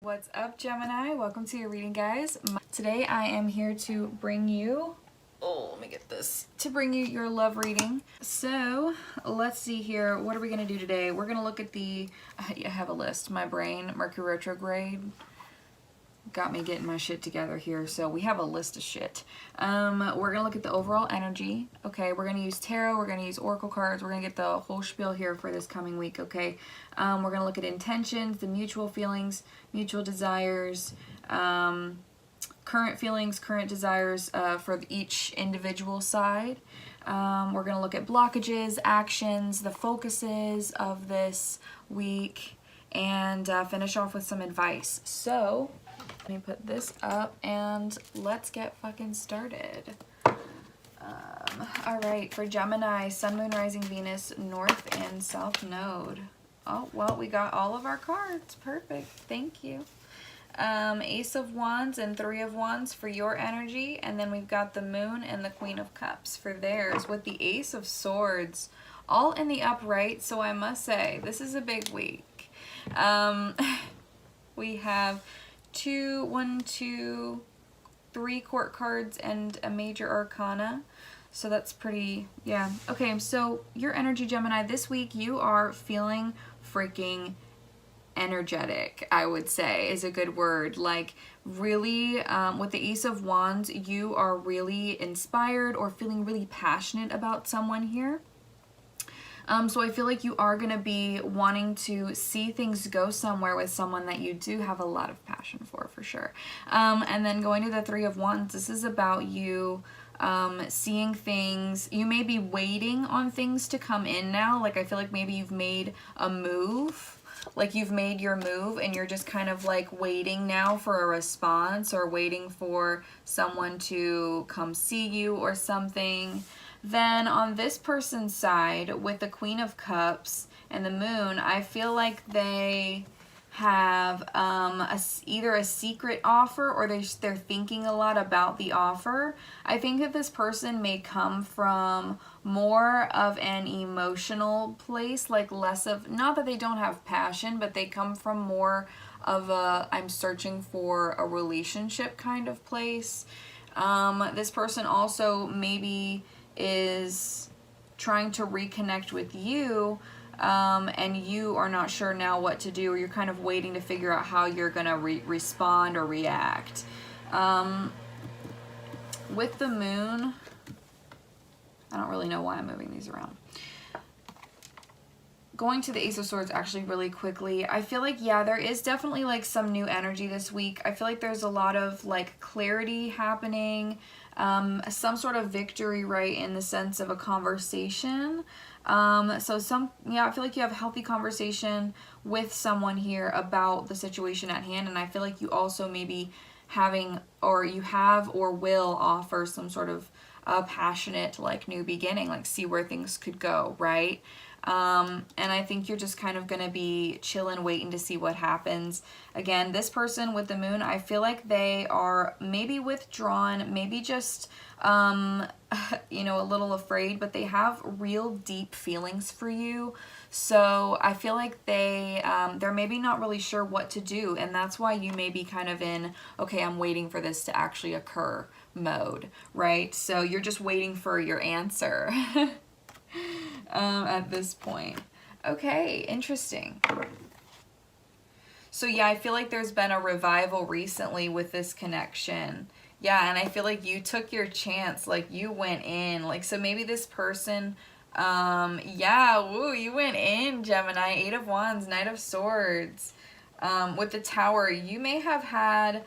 What's up, Gemini? Welcome to your reading, guys. Today I am here to bring you, let me get this, to bring you your love reading. So let's see here. What are we going to do today? We're going to look at I have a list. My brain, Mercury retrograde, got me getting my shit together here. So we have a list of shit. We're going to look at the overall energy. Okay, we're going to use tarot. We're going to use oracle cards. We're going to get the whole spiel here for this coming week, okay? We're going to look at intentions, the mutual feelings, mutual desires, current feelings, current desires for each individual side. We're going to look at blockages, actions, the focuses of this week, and finish off with some advice. So let me put this up and let's get fucking started. All right, for Gemini, Sun, Moon, Rising, Venus, North and South Node. Oh, well, we got all of our cards. Perfect. Thank you. Ace of Wands and Three of Wands for your energy. And then we've got the Moon and the Queen of Cups for theirs, with the Ace of Swords all in the upright. So I must say, this is a big week. We have 3 court cards and a major arcana. So that's pretty, yeah. Okay, so your energy, Gemini, this week you are feeling freaking energetic, I would say is a good word. Like really, with the Ace of Wands, you are really inspired or feeling really passionate about someone here. So I feel like you are going to be wanting to see things go somewhere with someone that you do have a lot of passion for sure. And then going to the Three of Wands, this is about you seeing things. You may be waiting on things to come in now. Like I feel like maybe you've made a move. Like you've made your move and you're just kind of like waiting now for a response or waiting for someone to come see you or something. Then on this person's side, with the Queen of Cups and the Moon, I feel like they have either a secret offer or they're thinking a lot about the offer. I think that this person may come from more of an emotional place, like less of, not that they don't have passion, but they come from more of a I'm searching for a relationship kind of place. This person also maybe is trying to reconnect with you, and you are not sure now what to do, or you're kind of waiting to figure out how you're gonna respond or react. With the Moon, I don't really know why I'm moving these around. Going to the Ace of Swords actually really quickly, I feel like, yeah, there is definitely like some new energy this week. I feel like there's a lot of like clarity happening, some sort of victory, right, in the sense of a conversation. I feel like you have a healthy conversation with someone here about the situation at hand, and I feel like you also maybe having, or you have or will offer some sort of passionate like new beginning, like see where things could go, right? And I think you're just kind of going to be chilling, waiting to see what happens. Again, this person with the Moon, I feel like they are maybe withdrawn, maybe just, you know, a little afraid, but they have real deep feelings for you. So I feel like they're maybe not really sure what to do. And that's why you may be kind of in, okay, I'm waiting for this to actually occur mode, right? So you're just waiting for your answer. At this point. Okay, interesting. So yeah, I feel like there's been a revival recently with this connection. Yeah, and I feel like you took your chance, like you went in. Like, so maybe this person, yeah, woo, you went in, Gemini. Eight of Wands, Knight of Swords. With the Tower, you may have had,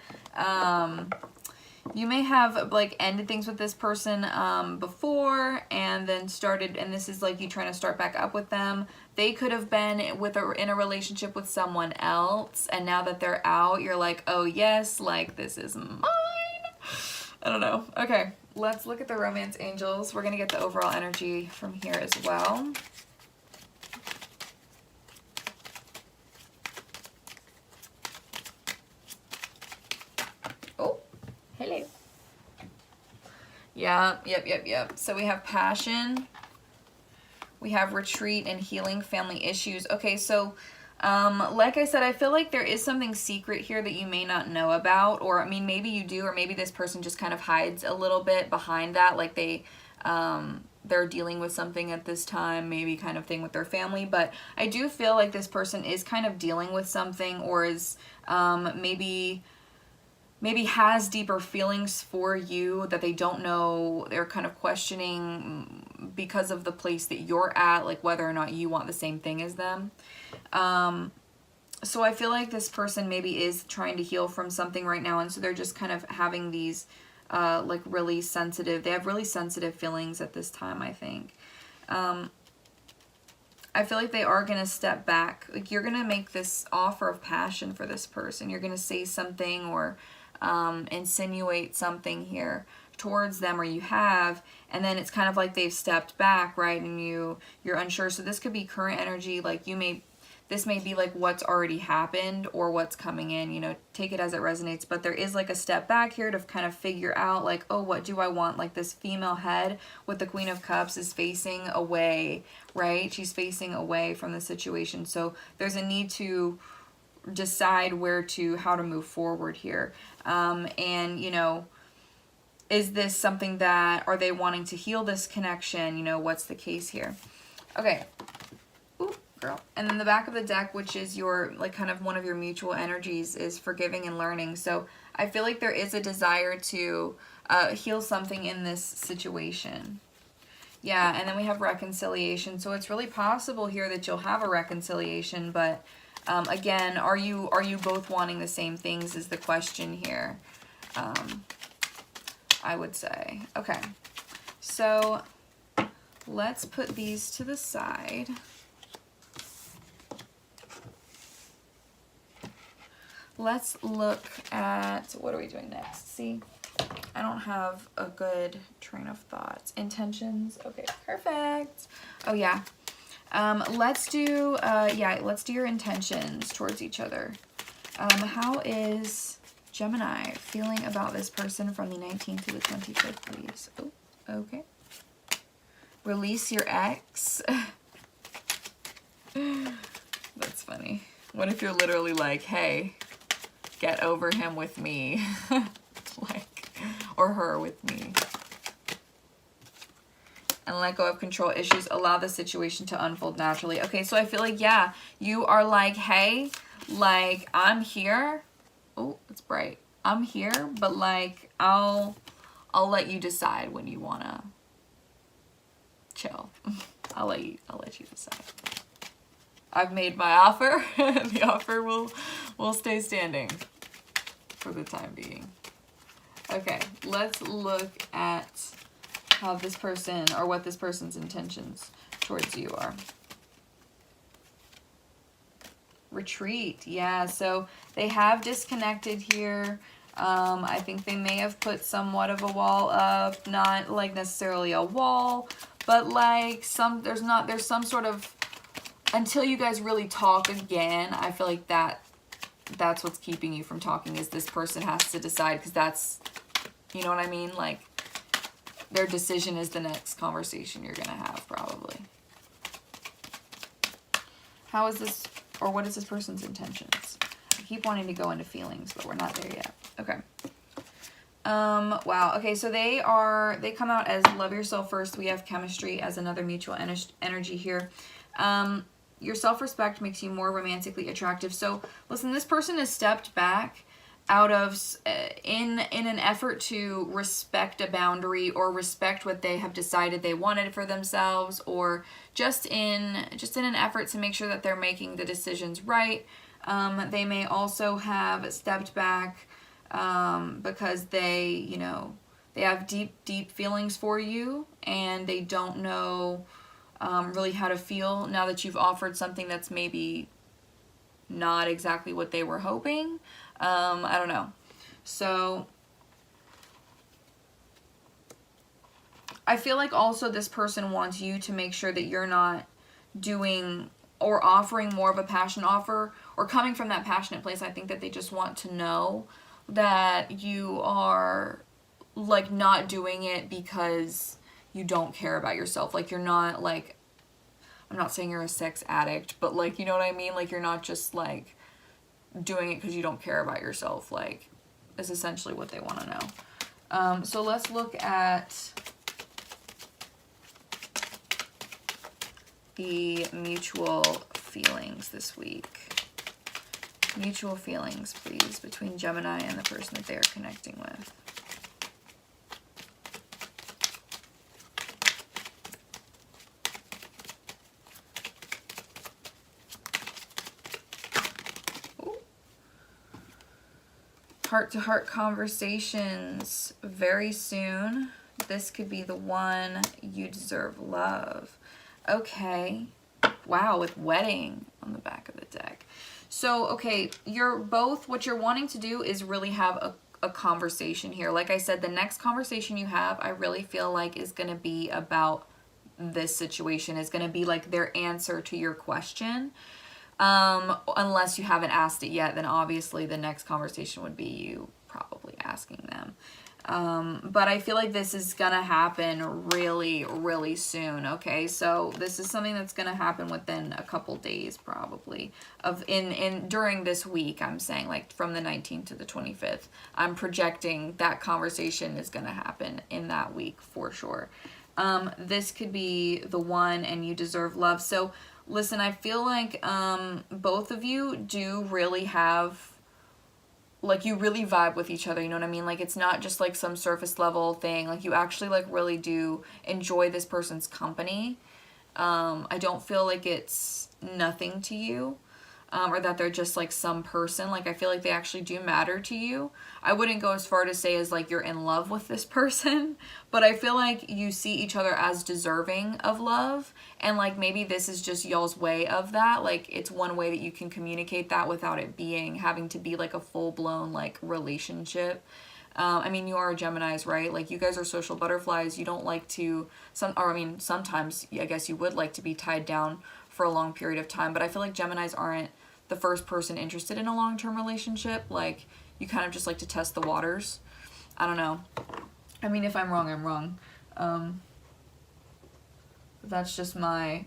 you may have like ended things with this person before and then started, and this is like you trying to start back up with them. They could have been in a relationship with someone else, and now that they're out, you're like, oh yes, like this is mine. I don't know. Okay, let's look at the romance angels. We're gonna get the overall energy from here as well. Hello. Yeah, yep. So we have passion. We have retreat and healing family issues. Okay, so Like I said, I feel like there is something secret here that you may not know about, or I mean, maybe you do, or maybe this person just kind of hides a little bit behind that, like they're dealing with something at this time, maybe kind of thing with their family. But I do feel like this person is kind of dealing with something, or is maybe has deeper feelings for you that they don't know. They're kind of questioning because of the place that you're at, like whether or not you want the same thing as them. So I feel like this person maybe is trying to heal from something right now, and so they're just kind of having these like really sensitive, they have really sensitive feelings at this time, I think. I feel like they are going to step back. Like, you're going to make this offer of passion for this person. You're going to say something or insinuate something here towards them, or you have, and then it's kind of like they've stepped back, right? And you're unsure. So this could be current energy. Like, this may be like what's already happened or what's coming in, you know, take it as it resonates. But there is like a step back here to kind of figure out like, oh, what do I want? Like, this female head with the Queen of Cups is facing away, right? She's facing away from the situation. So there's a need to decide how to move forward here. And, you know, is this something that, are they wanting to heal this connection? You know, what's the case here? Okay. Ooh, girl. And then the back of the deck, which is your, like, kind of one of your mutual energies, is forgiving and learning. So I feel like there is a desire to heal something in this situation. Yeah, and then we have reconciliation. So it's really possible here that you'll have a reconciliation, but again, are you both wanting the same things is the question here, I would say. Okay, so let's put these to the side. Let's look at, what are we doing next? See, I don't have a good train of thought. Intentions. Okay, perfect. Oh yeah. Let's do your intentions towards each other. How is Gemini feeling about this person from the 19th to the 25th, please? Oh, okay. Release your ex. That's funny. What if you're literally like, hey, get over him with me? Like, or her with me. And let go of control issues. Allow the situation to unfold naturally. Okay, so I feel like, yeah, you are like, hey, like, I'm here. Oh, it's bright. I'm here, but like, I'll let you decide when you wanna chill. I'll let you decide. I've made my offer. The offer will stay standing for the time being. Okay, let's look at how this person, or what this person's intentions towards you are. Retreat. Yeah, so they have disconnected here. I think they may have put somewhat of a wall up, not like necessarily a wall, but like there's some sort of, until you guys really talk again. I feel like that's what's keeping you from talking, is this person has to decide, because that's, you know what I mean? Like, their decision is the next conversation you're gonna have, probably. How is this, or what is this person's intentions? I keep wanting to go into feelings, but we're not there yet. Okay. Wow. Okay, so they come out as love yourself first. We have chemistry as another mutual energy here. Your self-respect makes you more romantically attractive. So listen, this person has stepped back out of, in an effort to respect a boundary, or respect what they have decided they wanted for themselves, or just in an effort to make sure that they're making the decisions right. They may also have stepped back because they, you know, they have deep feelings for you, and they don't know really how to feel now that you've offered something that's maybe not exactly what they were hoping. I don't know. So I feel like also this person wants you to make sure that you're not doing or offering more of a passion offer, or coming from that passionate place. I think that they just want to know that you are like not doing it because you don't care about yourself. Like, you're not like I'm not saying you're a sex addict, but like, you know what I mean? Like, you're not just like doing it because you don't care about yourself, like, is essentially what they want to know. So let's look at the mutual feelings this week. Mutual feelings, please, between Gemini and the person that they are connecting with. Heart-to-heart conversations very soon. This could be the one. You deserve love. Okay. Wow, with wedding on the back of the deck. So, okay, you're both, what you're wanting to do is really have a conversation here. Like I said, the next conversation you have, I really feel like is going to be about this situation, is going to be like their answer to your question. Unless you haven't asked it yet, then obviously the next conversation would be you probably asking them. But I feel like this is gonna happen really, really soon, okay? So this is something that's gonna happen within a couple days probably. During this week, I'm saying, like from the 19th to the 25th. I'm projecting that conversation is gonna happen in that week for sure. This could be the one, and you deserve love. So listen, I feel like both of you do really have, like, you really vibe with each other, you know what I mean? Like, it's not just like some surface level thing. Like, you actually like really do enjoy this person's company. I don't feel like it's nothing to you, or that they're just like some person. Like, I feel like they actually do matter to you. I wouldn't go as far to say as like you're in love with this person, but I feel like you see each other as deserving of love, and like maybe this is just y'all's way of that. Like, it's one way that you can communicate that without it having to be like a full-blown like relationship. I mean, you are Geminis, right? Like, you guys are social butterflies. You don't like to, sometimes I guess you would like to be tied down for a long period of time, but I feel like Geminis aren't the first person interested in a long-term relationship. Like, you kind of just like to test the waters. I don't know. I mean, if I'm wrong, I'm wrong. That's just my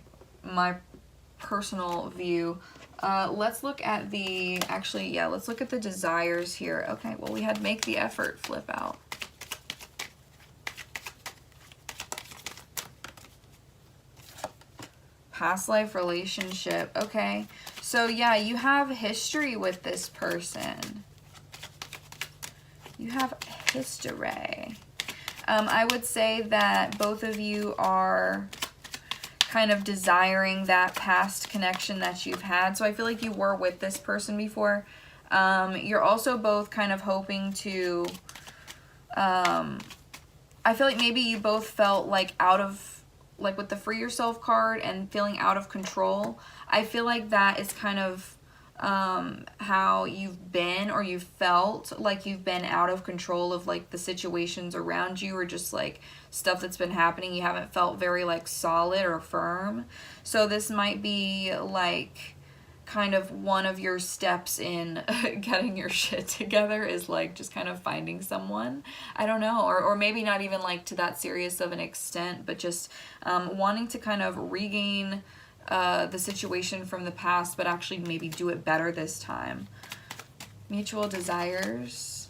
personal view. Let's look at let's look at the desires here. Okay, well, we had make the effort flip out. Past life relationship. Okay, so yeah, you have history with this person. You have history. I would say that both of you are kind of desiring that past connection that you've had. So I feel like you were with this person before. You're also both kind of hoping to, I feel like maybe you both felt like like with the free yourself card and feeling out of control. I feel like that is kind of how you've been, or you felt like you've been out of control of like the situations around you, or just like stuff that's been happening. You haven't felt very like solid or firm. So this might be like kind of one of your steps in getting your shit together, is like just kind of finding someone. I don't know, or maybe not even like to that serious of an extent, but just wanting to kind of regain the situation from the past, but actually maybe do it better this time. Mutual desires.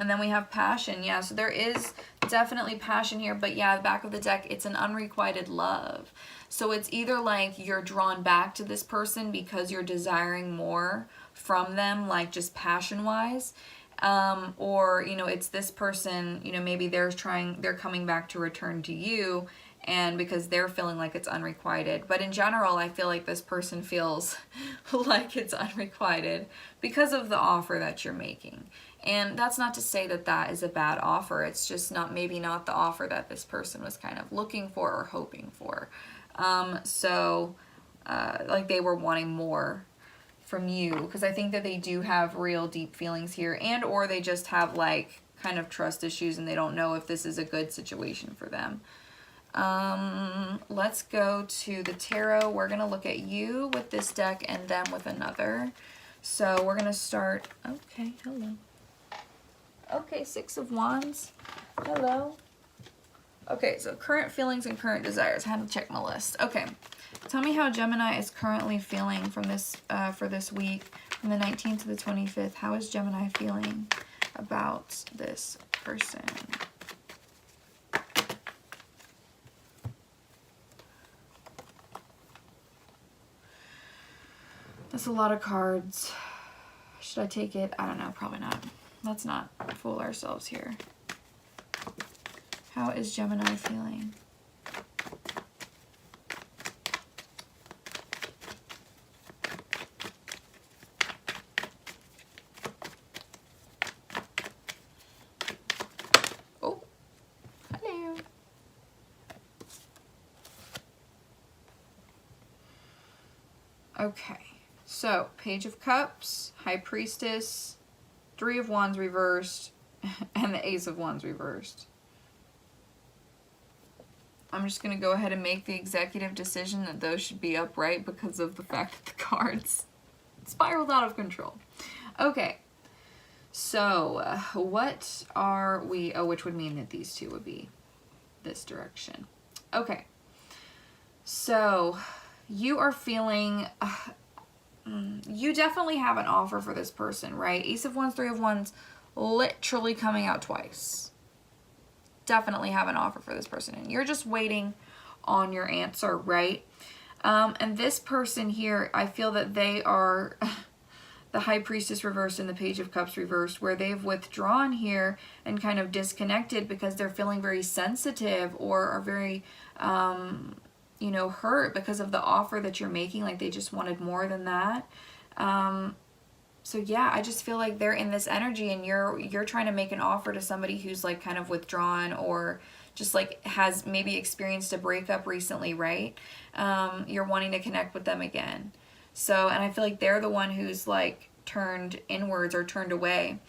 And then we have passion. Yeah, so there is definitely passion here, but yeah, the back of the deck, it's an unrequited love. So it's either like you're drawn back to this person because you're desiring more from them, like just passion-wise, or, you know, it's this person, you know, maybe they're coming back to return to you, and because they're feeling like it's unrequited. But in general, I feel like this person feels like it's unrequited because of the offer that you're making. And that's not to say that that is a bad offer. It's just maybe not the offer that this person was kind of looking for or hoping for. Like they were wanting more from you, because I think that they do have real deep feelings here, and or they just have like kind of trust issues and they don't know if this is a good situation for them. Let's go to the tarot. We're gonna look at you with this deck and them with another. So we're going to start. Okay, hello. Okay, Six of Wands. Hello. Okay, so current feelings and current desires. I had to check my list. Okay, tell me how Gemini is currently feeling from this for this week, from the 19th to the 25th. How is Gemini feeling about this person? That's a lot of cards. Should I take it? I don't know, probably not. Let's not fool ourselves here. How is Gemini feeling? Oh, hello. Okay, so Page of Cups, High Priestess, Three of Wands reversed, and the Ace of Wands reversed. I'm just going to go ahead and make the executive decision that those should be upright because of the fact that the cards spiraled out of control. Okay, so what are we... Oh, which would mean that these two would be this direction. Okay, so you are feeling... you definitely have an offer for this person, right? Ace of Wands, Three of Wands, literally coming out twice. Definitely have an offer for this person, and you're just waiting on your answer, right? And this person here, I feel that they are the High Priestess reversed and the Page of Cups reversed, where they've withdrawn here and kind of disconnected because they're feeling very sensitive or are very, you know, hurt because of the offer that you're making. Like they just wanted more than that. So yeah, I just feel like they're in this energy, and you're trying to make an offer to somebody who's like kind of withdrawn or just like has maybe experienced a breakup recently, right? You're wanting to connect with them again. So, and I feel like they're the one who's like turned inwards or turned away.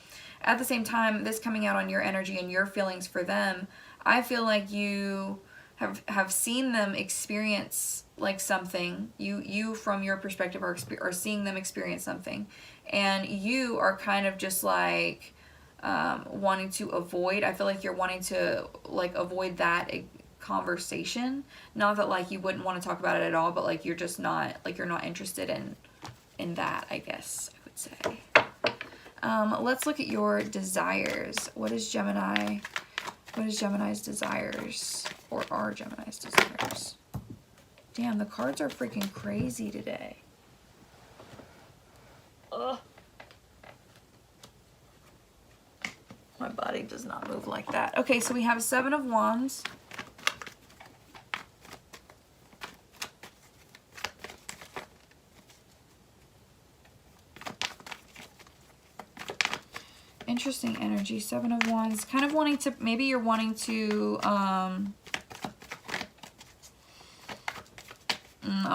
At the same time, this coming out on your energy and your feelings for them, I feel like you have seen them experience like something. You from your perspective are seeing them experience something, and you are kind of just like wanting to avoid. I feel like you're wanting to like avoid that conversation. Not that like you wouldn't want to talk about it at all, but like you're just not, like you're not interested in that, I guess I would say. Let's look at your desires. What is Gemini? What is Gemini's desires? Or are Gemini's desires? Damn, the cards are freaking crazy today. Ugh. My body does not move like that. Okay, so we have Seven of Wands. Interesting energy. Seven of Wands. Kind of wanting to, maybe you're wanting to, I'm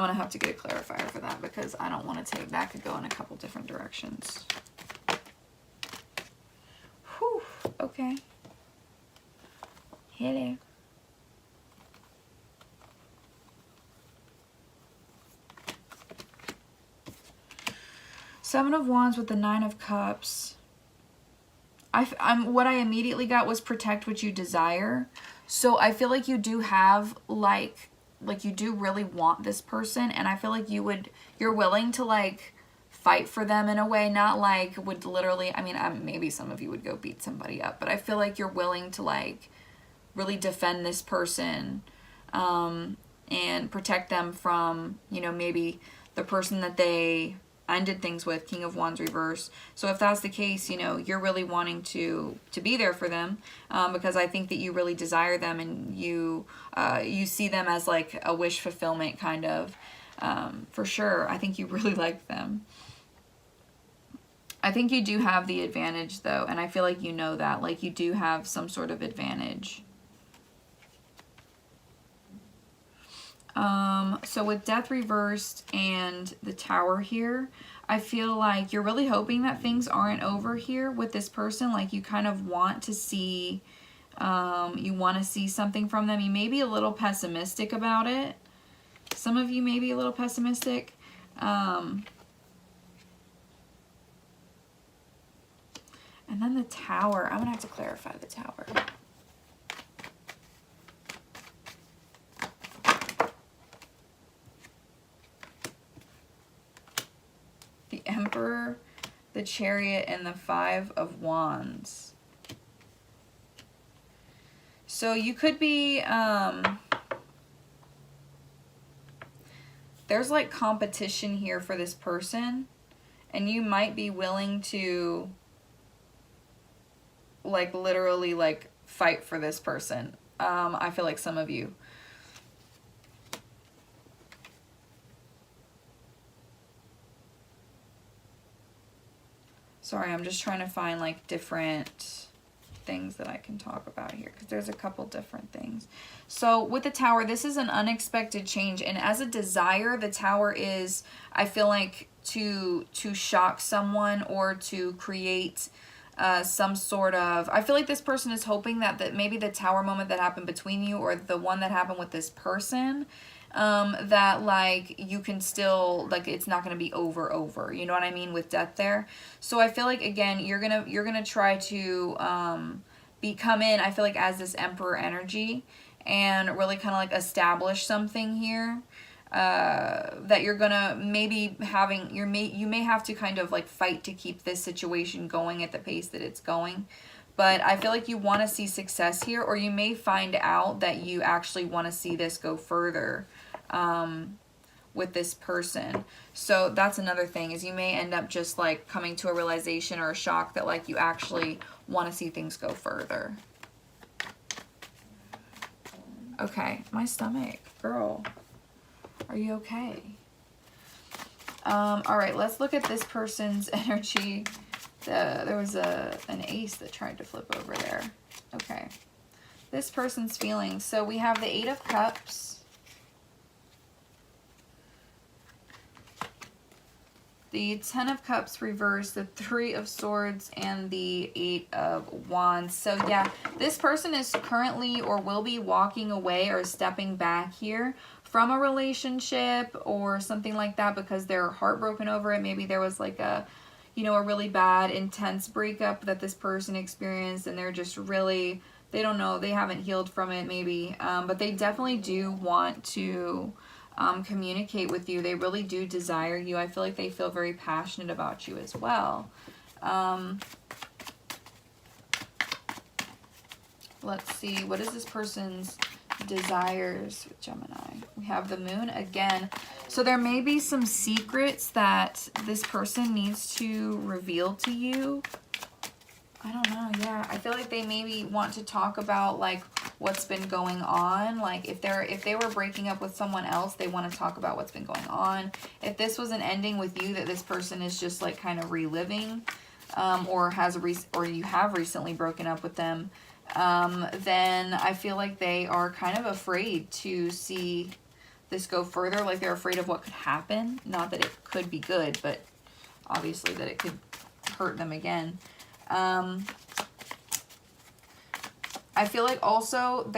going to have to get a clarifier for that because I don't want to take, that could go in a couple different directions. Whew, okay. Hello. Seven of Wands with the Nine of Cups. What I immediately got was protect what you desire. So I feel like you do have like you do really want this person, and I feel like you're willing to like fight for them in a way, not like would literally, I mean, maybe some of you would go beat somebody up, but I feel like you're willing to like really defend this person and protect them from, you know, maybe the person that they ended things with, King of Wands reverse. So if that's the case, you know, you're really wanting to be there for them because I think that you really desire them, and you see them as like a wish fulfillment kind of, for sure. I think you really like them. I think you do have the advantage though, and I feel like you know that, like you do have some sort of advantage. So with Death reversed and the Tower here, I feel like you're really hoping that things aren't over here with this person. Like you kind of want to see, something from them. You may be a little pessimistic about it. Some of you may be a little pessimistic. And then the Tower. I'm going to have to clarify the Tower. The Emperor, the Chariot, and the Five of Wands. So you could be, there's like competition here for this person, and you might be willing to like literally like fight for this person. I feel like some of you. Sorry, I'm just trying to find like different things that I can talk about here, because there's a couple different things. So with the Tower, this is an unexpected change, and as a desire, the Tower is, I feel like, to shock someone or to create some sort of, I feel like this person is hoping that maybe the Tower moment that happened between you, or the one that happened with this person, that like you can still, like, it's not going to be over, you know what I mean, with death there. So I feel like, again, you're gonna try to come in, I feel like, as this Emperor energy, and really kind of like establish something here, that you're gonna maybe you may have to kind of like fight to keep this situation going at the pace that it's going. But I feel like you want to see success here, or you may find out that you actually want to see this go further with this person. So that's another thing, is you may end up just like coming to a realization or a shock that like you actually want to see things go further. Okay, my stomach, girl. Are you okay? All right, let's look at this person's energy. There was an ace that tried to flip over there. Okay. This person's feelings. So we have the Eight of Cups. The Ten of Cups reversed, the Three of Swords, and the Eight of Wands. So yeah, this person is currently or will be walking away or stepping back here from a relationship or something like that, because they're heartbroken over it. Maybe there was like a, you know, a really bad, intense breakup that this person experienced, and they're just really, they don't know, they haven't healed from it maybe, but they definitely do want to communicate with you. They really do desire you. I feel like they feel very passionate about you as well. Let's see, what is this person's desires with Gemini? We have the Moon again. So there may be some secrets that this person needs to reveal to you. I don't know, yeah. I feel like they maybe want to talk about like what's been going on. Like if they were breaking up with someone else, they want to talk about what's been going on. If this was an ending with you that this person is just like kind of reliving, or you have recently broken up with them, then I feel like they are kind of afraid to see this go further. Like they're afraid of what could happen. Not that it could be good, but obviously that it could hurt them again. I feel like also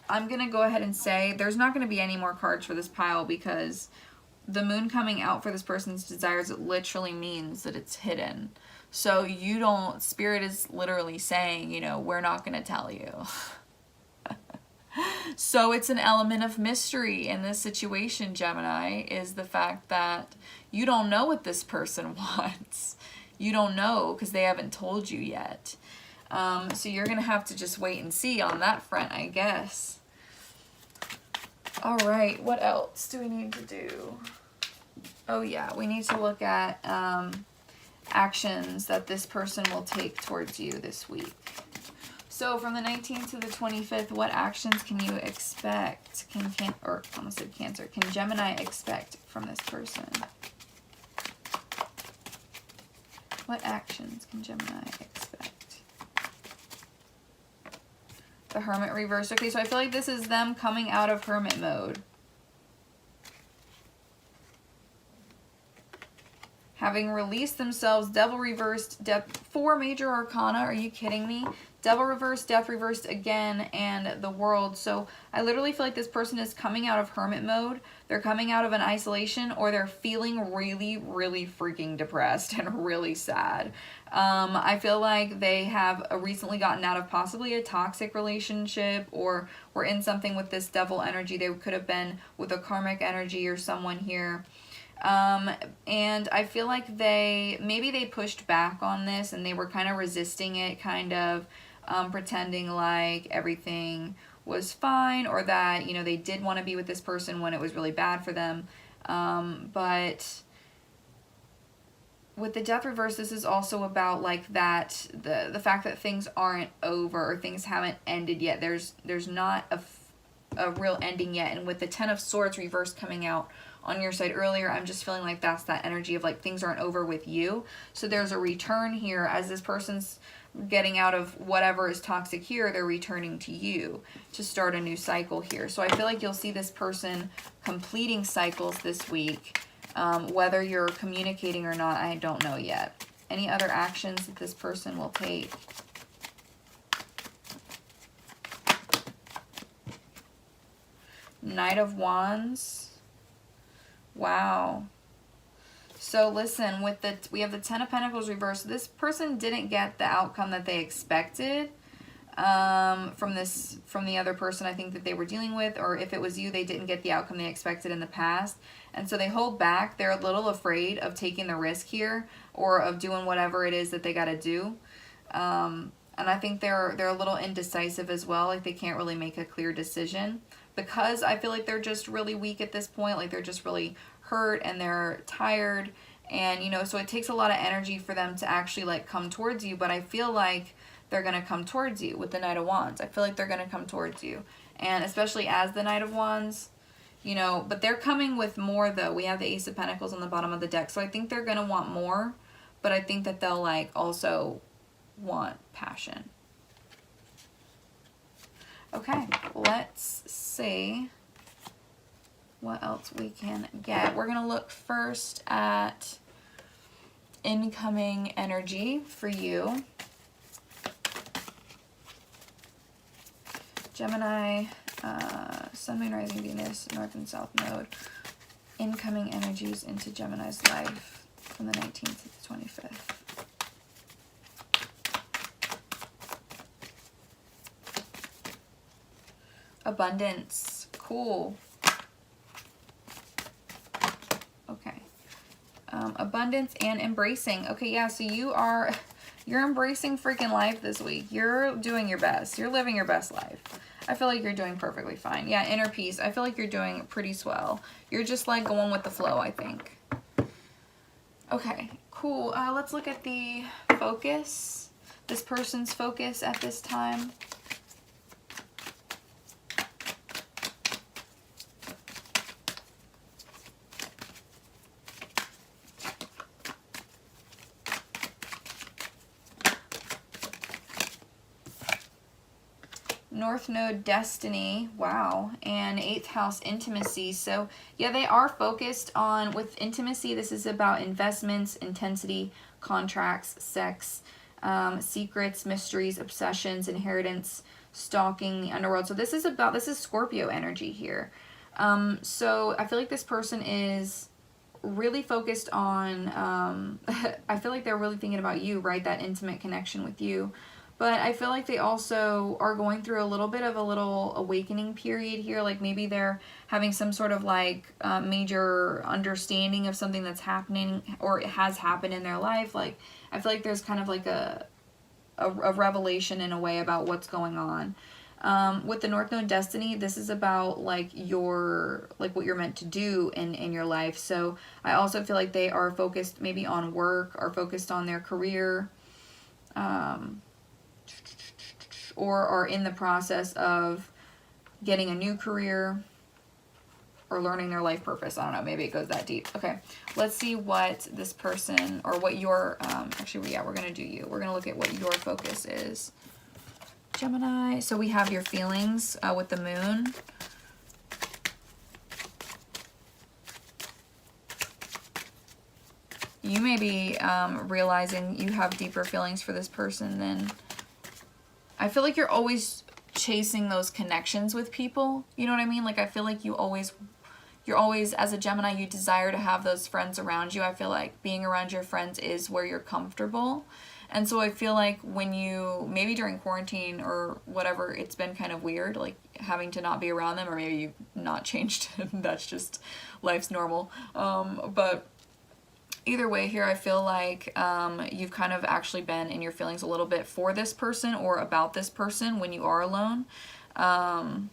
I'm going to go ahead and say there's not going to be any more cards for this pile, because the Moon coming out for this person's desires, it literally means that it's hidden. So Spirit is literally saying, you know, we're not going to tell you. So it's an element of mystery in this situation, Gemini, is the fact that you don't know what this person wants. You don't know because they haven't told you yet. So you're going to have to just wait and see on that front, I guess. All right, what else do we need to do? Oh yeah, we need to look at actions that this person will take towards you this week. So from the 19th to the 25th, what actions can you expect? Can Gemini expect from this person? What actions can Gemini expect? The Hermit reversed. Okay, so I feel like this is them coming out of Hermit mode. Having released themselves, Devil reversed, 4 major arcana. Are you kidding me? Devil reversed, Death reversed again, and the World. So I literally feel like this person is coming out of hermit mode. They're coming out of an isolation, or they're feeling really, really freaking depressed and really sad. I feel like they have recently gotten out of possibly a toxic relationship, or were in something with this devil energy. They could have been with a karmic energy or someone here. And I feel like maybe they pushed back on this and they were kind of resisting it, kind of pretending like everything was fine, or that, you know, they did want to be with this person when it was really bad for them. But with the Death reverse, this is also about like that, the fact that things aren't over, or things haven't ended yet. There's not a real ending yet. And with the Ten of Swords reverse coming out on your side earlier, I'm just feeling like that's that energy of like things aren't over with you. So there's a return here as this person's getting out of whatever is toxic here. They're returning to you to start a new cycle here. So I feel like you'll see this person completing cycles this week. Whether you're communicating or not, I don't know yet. Any other actions that this person will take? Knight of Wands. Wow. So listen, we have the Ten of Pentacles reversed. This person didn't get the outcome that they expected from the other person I think that they were dealing with, or if it was you, they didn't get the outcome they expected in the past. And so they hold back. They're a little afraid of taking the risk here, or of doing whatever it is that they got to do. And I think they're a little indecisive as well. Like they can't really make a clear decision, because I feel like they're just really weak at this point. Like they're just really hurt and they're tired, and you know, so it takes a lot of energy for them to actually like come towards you. But I feel like they're going to come towards you with the Knight of Wands. I feel like they're going to come towards you, and especially as the Knight of Wands, you know, but they're coming with more though. We have the Ace of Pentacles on the bottom of the deck, so I think they're going to want more, but I think that they'll like also want passion. Okay, let's see what else we can get. We're going to look first at incoming energy for you. Gemini, Sun, Moon, Rising, Venus, North and South Node. Incoming energies into Gemini's life from the 19th to the 25th. Abundance. Cool. Okay. Abundance and embracing. Okay, yeah, so you're embracing freaking life this week. You're doing your best. You're living your best life. I feel like you're doing perfectly fine. Yeah, inner peace. I feel like you're doing pretty swell. You're just like going with the flow, I think. Okay, cool. Let's look at the focus. This person's focus at this time. North Node Destiny, wow, and 8th house intimacy. So yeah, they are focused on, with intimacy, this is about investments, intensity, contracts, sex, secrets, mysteries, obsessions, inheritance, stalking, the underworld. So this is Scorpio energy here. So I feel like this person is really focused on, I feel like they're really thinking about you, right? That intimate connection with you. But I feel like they also are going through a little bit of a little awakening period here. Like maybe they're having some sort of like major understanding of something that's happening or it has happened in their life. Like I feel like there's kind of like a revelation in a way about what's going on. With the North Node Destiny, this is about like what you're meant to do in your life. So I also feel like they are focused maybe on work, are focused on their career, or are in the process of getting a new career or learning their life purpose. I don't know, maybe it goes that deep. Okay, let's see what this person, or what your, actually, yeah, we're going to do you. We're going to look at what your focus is. Gemini, so we have your feelings with the moon. You may be realizing you have deeper feelings for this person than I feel like you're always chasing those connections with people. You know what I mean? Like, I feel like you're always, as a Gemini, you desire to have those friends around you. I feel like being around your friends is where you're comfortable. And so I feel like when you, maybe during quarantine or whatever, it's been kind of weird, like having to not be around them, or maybe you've not changed. That's just, life's normal. But either way here, I feel like you've kind of actually been in your feelings a little bit for this person or about this person when you are alone. And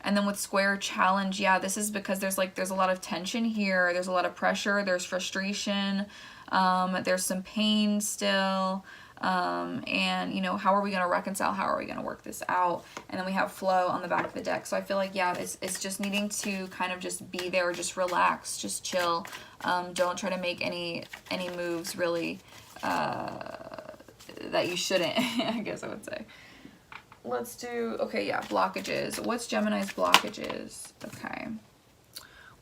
then with square challenge, yeah, this is because there's a lot of tension here. There's a lot of pressure. There's frustration. There's some pain still. And, you know, how are we going to reconcile? How are we going to work this out? And then we have flow on the back of the deck. So I feel like, yeah, it's just needing to kind of just be there, just relax, just chill. Don't try to make any moves really that you shouldn't, I guess I would say. Let's do, okay, yeah, blockages. What's Gemini's blockages? Okay.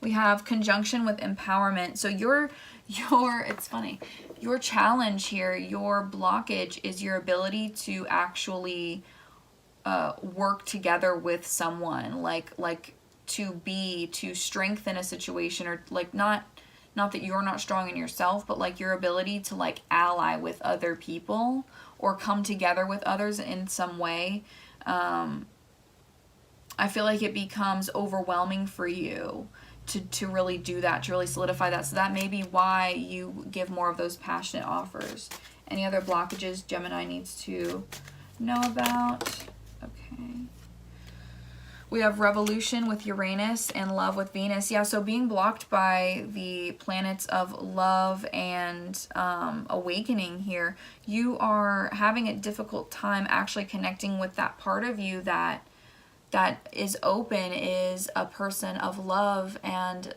We have conjunction with empowerment. So it's funny, your challenge here, your blockage is your ability to actually work together with someone, like to strengthen a situation, or like not that you're not strong in yourself, but like your ability to like ally with other people or come together with others in some way. I feel like it becomes overwhelming for you to really do that, to really solidify that. So that may be why you give more of those passionate offers. Any other blockages Gemini needs to know about? Okay. We have revolution with Uranus and love with Venus. Yeah, so being blocked by the planets of love and awakening here, you are having a difficult time actually connecting with that part of you that is open, is a person of love and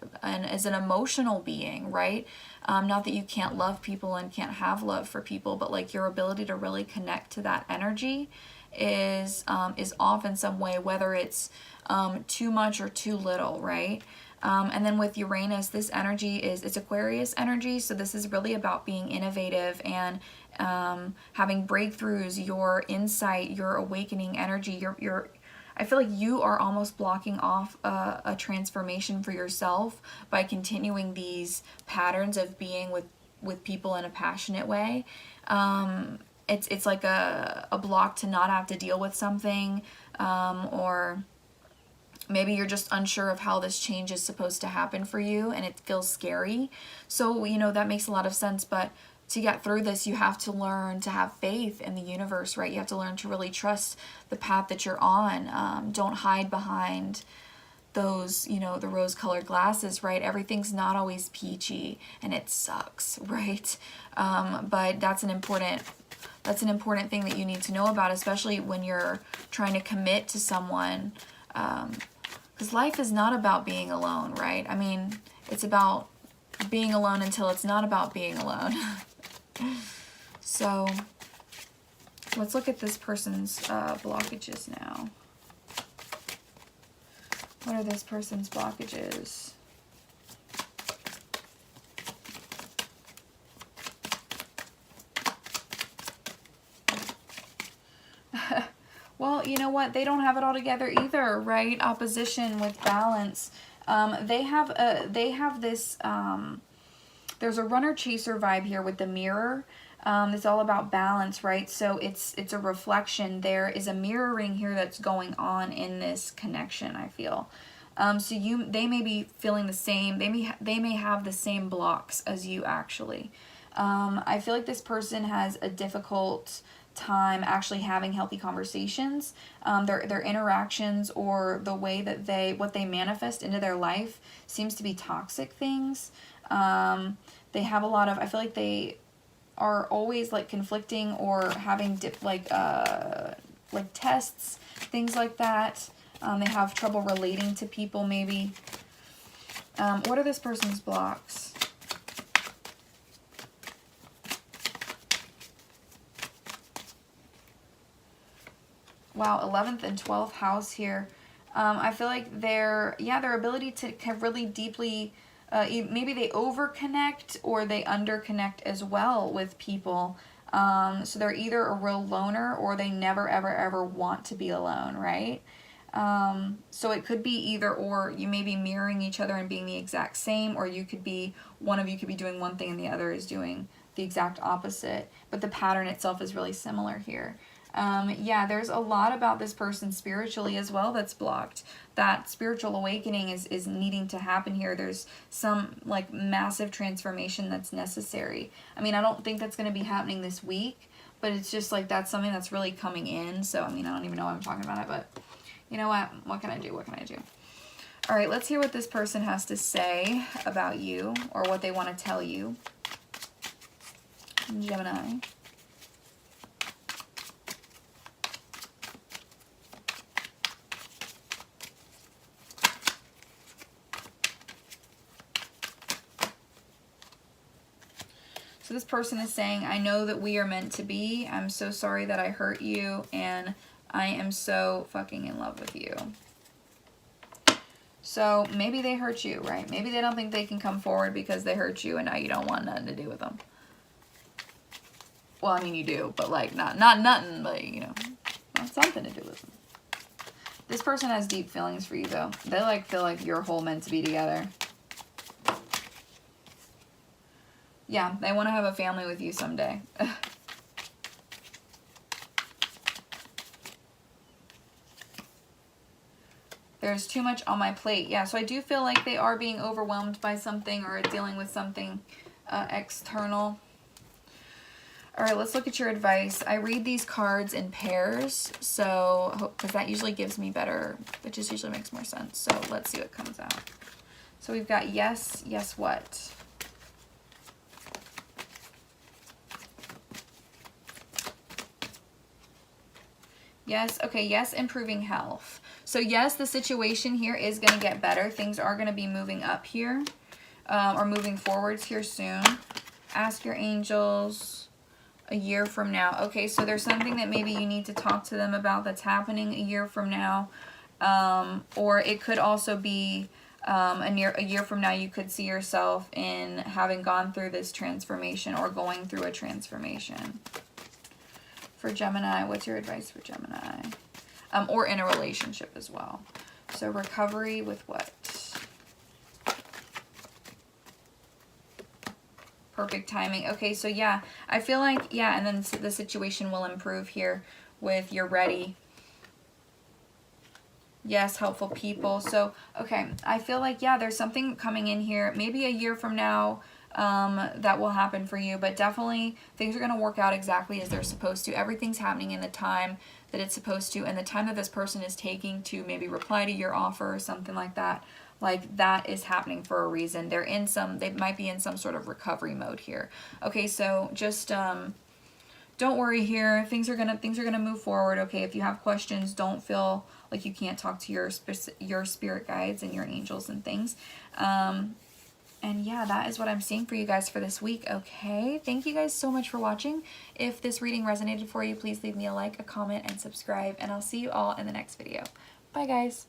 is an emotional being, right? Not that you can't love people and can't have love for people, but like your ability to really connect to that energy is off in some way, whether it's too much or too little, right? And then with Uranus, this energy it's Aquarius energy, so this is really about being innovative and having breakthroughs, your insight, your awakening energy, I feel like you are almost blocking off a transformation for yourself by continuing these patterns of being with people in a passionate way. It's like a block to not have to deal with something, or maybe you're just unsure of how this change is supposed to happen for you and it feels scary. So, you know, that makes a lot of sense, but to get through this, you have to learn to have faith in the universe, right? You have to learn to really trust the path that you're on. Don't hide behind those, you know, the rose-colored glasses, right? Everything's not always peachy and it sucks, right? But that's an important thing that you need to know about, especially when you're trying to commit to someone. Because life is not about being alone, right? I mean, it's about being alone until it's not about being alone. So let's look at this person's blockages now. What are this person's blockages? Well, you know what? They don't have it all together either, right? Opposition with balance. They have this, there's a runner-chaser vibe here with the mirror. It's all about balance, right? So it's a reflection. There is a mirroring here that's going on in this connection, I feel. So they may be feeling the same. They may have the same blocks as you, actually. I feel like this person has a difficult time actually having healthy conversations. Their interactions or the way that what they manifest into their life seems to be toxic things. They have a lot of, I feel like they are always like conflicting or having like tests, things like that. They have trouble relating to people, maybe. What are this person's blocks? Wow, 11th and 12th house here. I feel like their ability to really deeply, maybe they overconnect or they underconnect as well with people. So they're either a real loner or they never, ever, ever want to be alone, right? So it could be either or. You may be mirroring each other and being the exact same, or you could be, one of you could be doing one thing and the other is doing the exact opposite, but the pattern itself is really similar here. Yeah, there's a lot about this person spiritually as well that's blocked. That spiritual awakening is needing to happen here. There's some like massive transformation that's necessary. I mean, I don't think that's going to be happening this week, but it's just like that's something that's really coming in. So, I mean, I don't even know why I'm talking about it, but you know what? What can I do? What can I do? All right, let's hear what this person has to say about you or what they want to tell you. Gemini. So this person is saying, I know that we are meant to be. I'm so sorry that I hurt you, and I am so fucking in love with you. So maybe they hurt you, right? Maybe they don't think they can come forward because they hurt you and now you don't want nothing to do with them. Well, I mean, you do, but like not nothing, but you know, not something to do with them. This person has deep feelings for you though. They like feel like you're whole meant to be together. Yeah, they want to have a family with you someday. There's too much on my plate. Yeah, so I do feel like they are being overwhelmed by something or dealing with something external. All right, let's look at your advice. I read these cards in pairs, so because that usually gives me better, it just usually makes more sense. So let's see what comes out. So we've got yes, yes what? Yes, okay, yes, improving health. So yes, the situation here is going to get better. Things are going to be moving up here, or moving forwards here soon. Ask your angels a year from now. Okay, so there's something that maybe you need to talk to them about that's happening a year from now. Or it could also be a year from now you could see yourself in having gone through this transformation or going through a transformation. For Gemini, what's your advice for Gemini? Or in a relationship as well. So recovery with what? Perfect timing. Okay, so yeah, I feel like, yeah, and then the situation will improve here with you're ready. Yes, helpful people. So, okay, I feel like, yeah, there's something coming in here. Maybe a year from now, that will happen for you, but definitely things are going to work out exactly as they're supposed to. Everything's happening in the time that it's supposed to, and the time that this person is taking to maybe reply to your offer or something like that is happening for a reason. They might be in some sort of recovery mode here. Okay, so just don't worry here. Things are gonna move forward. Okay, if you have questions, don't feel like you can't talk to your spirit guides and your angels and things. And yeah, that is what I'm seeing for you guys for this week, okay? Thank you guys so much for watching. If this reading resonated for you, please leave me a like, a comment, and subscribe, and I'll see you all in the next video. Bye, guys.